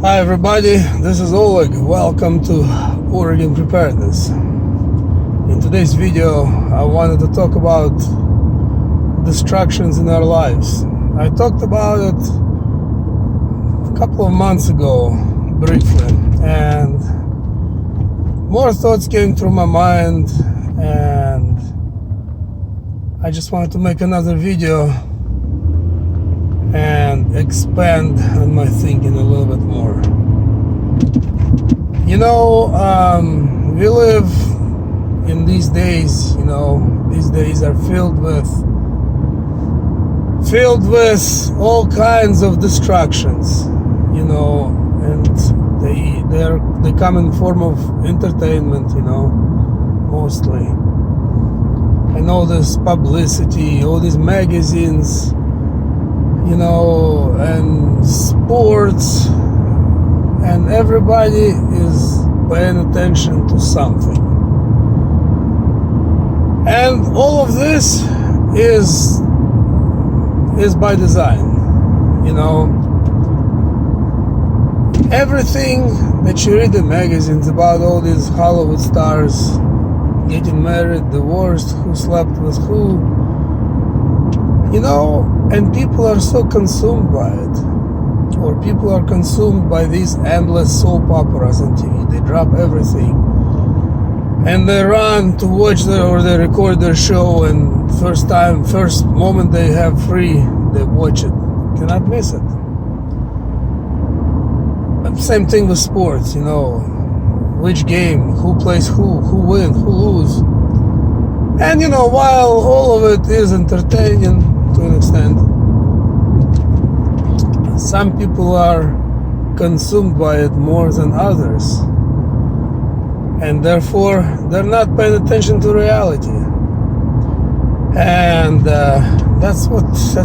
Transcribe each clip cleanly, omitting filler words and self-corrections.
Hi everybody, this is Oleg. Welcome to Oregon Preparedness. In today's video, I wanted to talk about distractions in our lives. I talked about it a couple of months ago, briefly, and more thoughts came through my mind, and I just wanted to make another video and expand on my thinking a little bit more. We live in these days, these days are filled with all kinds of distractions, and they come in form of entertainment, mostly. And all this publicity, all these magazines, and sports, and everybody is paying attention to something. And all of this is by design, Everything that you read in magazines about all these Hollywood stars getting married, divorced, who slept with who, and people are so consumed by it, or people are consumed by these endless soap operas on TV. They drop everything and they run to watch or they record their show, and first moment they have free, they watch it. Cannot miss it. Same thing with sports, which game, who plays who wins, who lose. And while all of it is entertaining to an extent, some people are consumed by it more than others, and therefore they're not paying attention to reality. And that's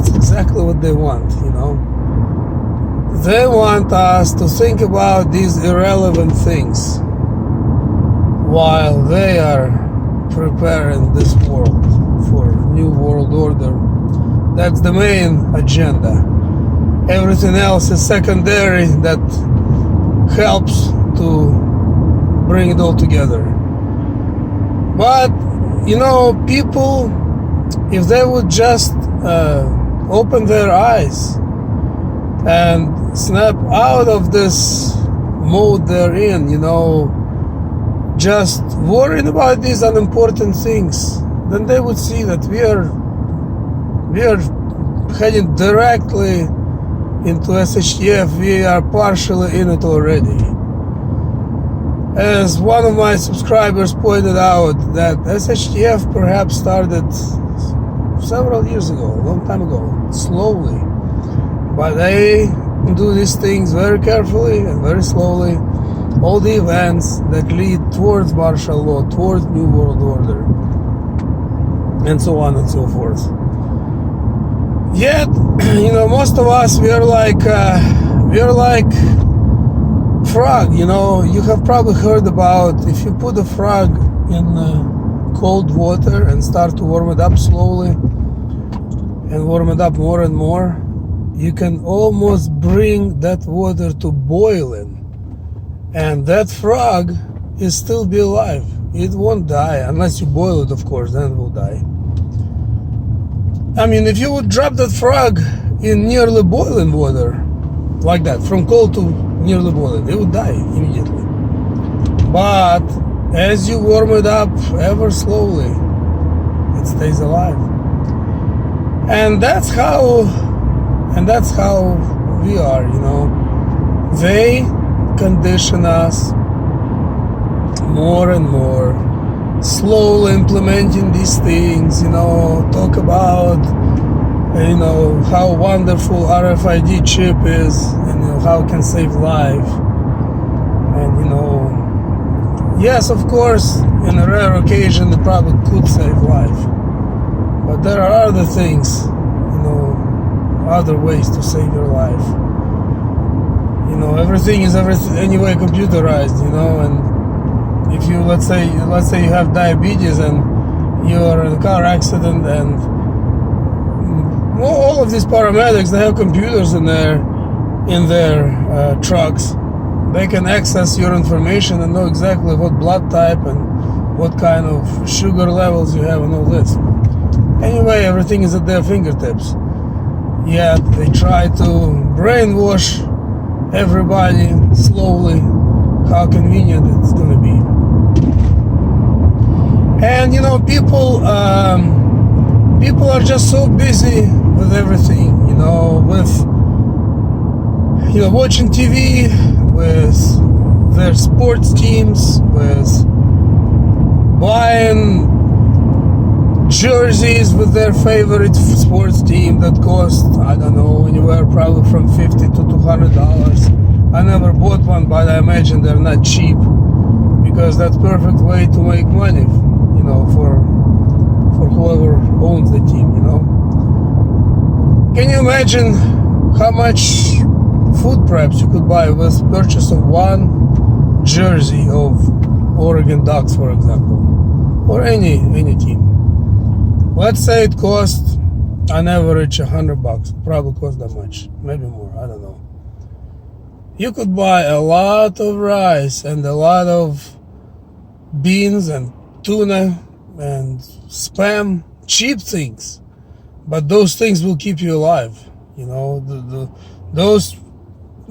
exactly what they want. They want us to think about these irrelevant things while they are preparing this world for new world order. That's the main agenda. Everything else is secondary, that helps to bring it all together. But people, if they would just open their eyes and snap out of this mode they're in, just worrying about these unimportant things, then they would see that we are heading directly into SHTF. We are partially in it already. As one of my subscribers pointed out, that SHTF perhaps started several years ago, a long time ago, slowly. But they do these things very carefully and very slowly. All the events that lead towards martial law, towards New World Order, and so on and so forth. Yet, most of us, we are like frog. You have probably heard about, if you put a frog in cold water and start to warm it up slowly, and warm it up more and more, you can almost bring that water to boiling, and that frog is still be alive. It won't die unless you boil it, of course, then it will die. I mean, if you would drop that frog in nearly boiling water, like that, from cold to nearly boiling, it would die immediately. But as you warm it up ever slowly, it stays alive. And that's how we are, They condition us more and more, slowly implementing these things, talk about, how wonderful RFID chip is, and how it can save life. And yes, of course, in a rare occasion it probably could save life, but there are other things, other ways to save your life. Everything is anyway computerized, and if you let's say you have diabetes and you're in a car accident, and all of these paramedics, they have computers in their trucks, they can access your information and know exactly what blood type and what kind of sugar levels you have and all this. Anyway, everything is at their fingertips. Yet they try to brainwash everybody slowly how convenient it's gonna be. And you know, people are just so busy with everything, you know, with watching TV, with their sports teams, with buying jerseys with their favorite sports team that cost, I don't know, anywhere probably from $50 to $200. I never bought one, but I imagine they're not cheap, because that's perfect way to make money, you know, for whoever owns the team, you know. Can you imagine how much food preps you could buy with purchase of one jersey of Oregon Ducks, for example, or any team? Let's say it costs on average $100. Probably cost that much, maybe more, I don't know. You could buy a lot of rice and a lot of beans and tuna and spam, cheap things, but those things will keep you alive. You know, those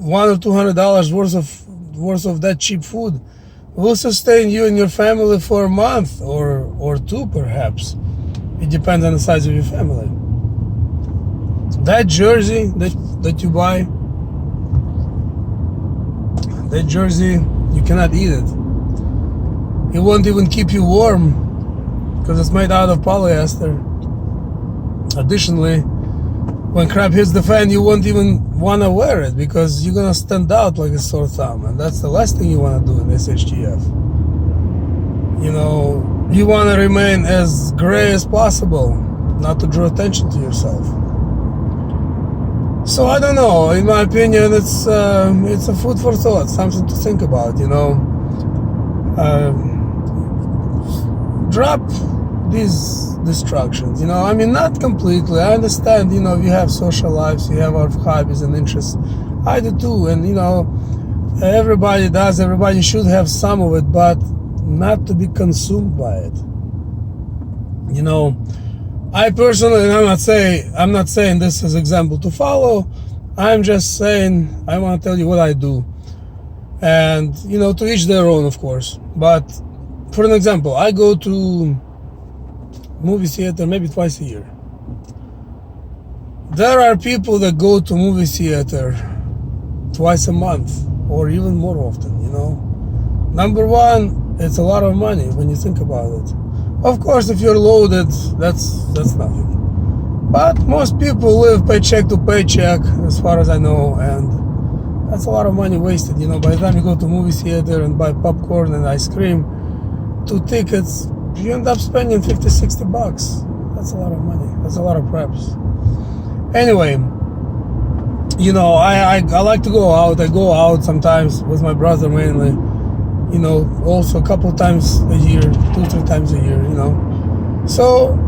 $100 or $200 worth of that cheap food will sustain you and your family for a month or two, perhaps. It depends on the size of your family. That jersey that you buy, that jersey, you cannot eat it. It won't even keep you warm because it's made out of polyester. Additionally, when crap hits the fan, you won't even want to wear it because you're gonna stand out like a sore thumb, and that's the last thing you want to do in SHTF. You know, you want to remain as gray as possible, not to draw attention to yourself. So I don't know. In my opinion, it's a food for thought, something to think about. You know, drop these distractions. You know, I mean, not completely. I understand. You know, we have social lives, we have our hobbies and interests. I do too, and you know, everybody does. Everybody should have some of it, but not to be consumed by it. You know, I personally, and I'm not saying this as example to follow. I'm just saying I want to tell you what I do, and you know, to each their own, of course. But for an example, I go to movie theater maybe twice a year. There are people that go to movie theater twice a month or even more often. You know, number one, it's a lot of money when you think about it. Of course, if you're loaded, that's nothing. But most people live paycheck to paycheck, as far as I know, and that's a lot of money wasted. You know, by the time you go to movie theater and buy popcorn and ice cream, 2 tickets, you end up spending $50-$60. That's a lot of money. That's a lot of preps. Anyway, you know, I like to go out. I go out sometimes with my brother mainly. You know, also a couple times a year, 2-3 times a year, you know. So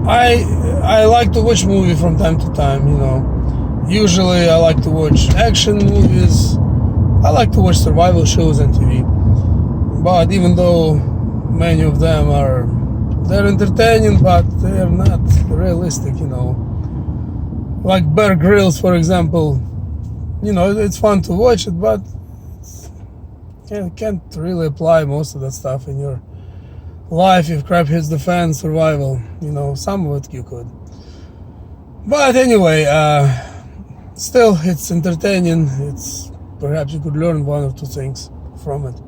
I like to watch movies from time to time, you know. Usually I like to watch action movies. I like to watch survival shows on TV. But even though many of them they're entertaining, but they're not realistic, you know. Like Bear Grylls, for example. You know, it's fun to watch it, but can't really apply most of that stuff in your life if crap hits the fan. Survival, you know, some of it you could. But anyway, still, it's entertaining. It's perhaps you could learn 1 or 2 things from it.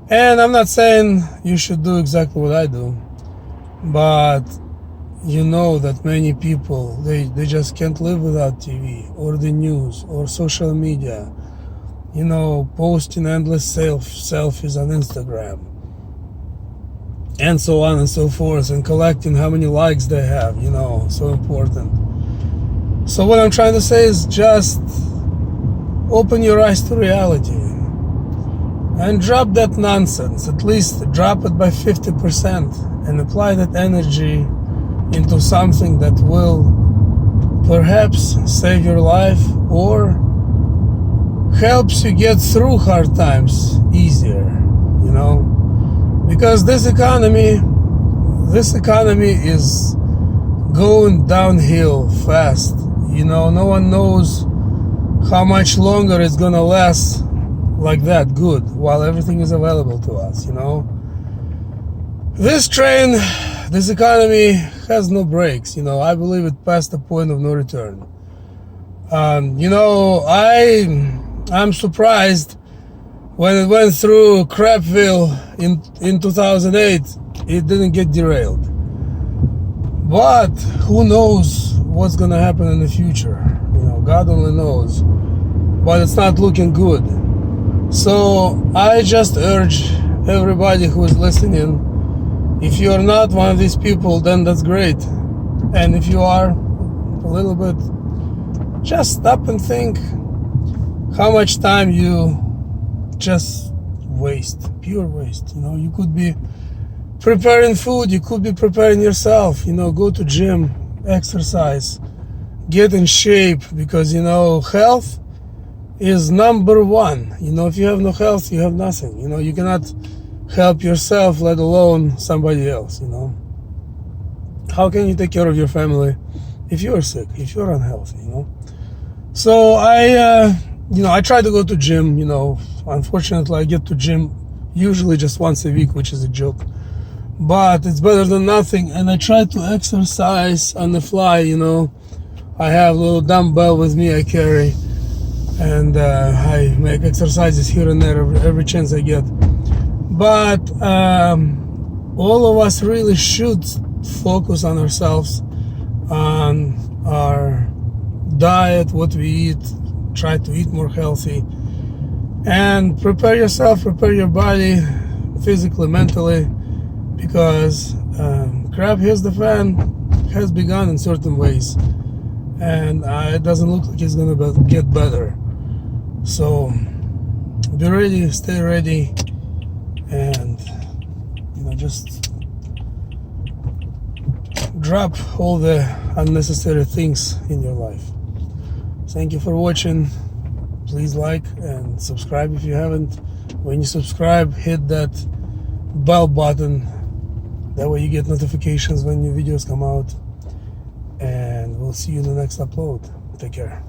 And I'm not saying you should do exactly what I do, but you know that many people, they just can't live without TV or the news or social media. You know, posting endless selfies on Instagram and so on and so forth, and collecting how many likes they have, you know, so important. So what I'm trying to say is just open your eyes to reality and drop that nonsense. At least drop it by 50% and apply that energy into something that will perhaps save your life or helps you get through hard times easier, you know, because this economy is going downhill fast. You know, no one knows how much longer it's gonna last like that good while everything is available to us, you know. This train, this economy has no brakes, you know. I believe it passed the point of no return. You know, I'm surprised when it went through Crapville in 2008, it didn't get derailed. But who knows what's gonna happen in the future? You know, God only knows. But it's not looking good. So I just urge everybody who is listening, if you are not one of these people, then that's great. And if you are a little bit, just stop and think how much time you just waste, pure waste. You know, you could be preparing food, you could be preparing yourself, you know, go to gym, exercise, get in shape, because, you know, health is number one. You know, if you have no health, you have nothing. You know, you cannot help yourself, let alone somebody else, you know. How can you take care of your family if you're sick, if you're unhealthy, you know? So I try to go to gym, you know. Unfortunately, I get to gym usually just once a week, which is a joke. But it's better than nothing. And I try to exercise on the fly, you know. I have a little dumbbell with me I carry. And I make exercises here and there every chance I get. But all of us really should focus on ourselves, on our diet, what we eat, try to eat more healthy, and prepare yourself, prepare your body physically, mentally, because crap here's the fan has begun in certain ways, and it doesn't look like it's gonna get better. So be ready, stay ready, and you know, just drop all the unnecessary things in your life. Thank you for watching. Please like and subscribe if you haven't. When you subscribe, hit that bell button. That way you get notifications when new videos come out. And we'll see you in the next upload. Take care.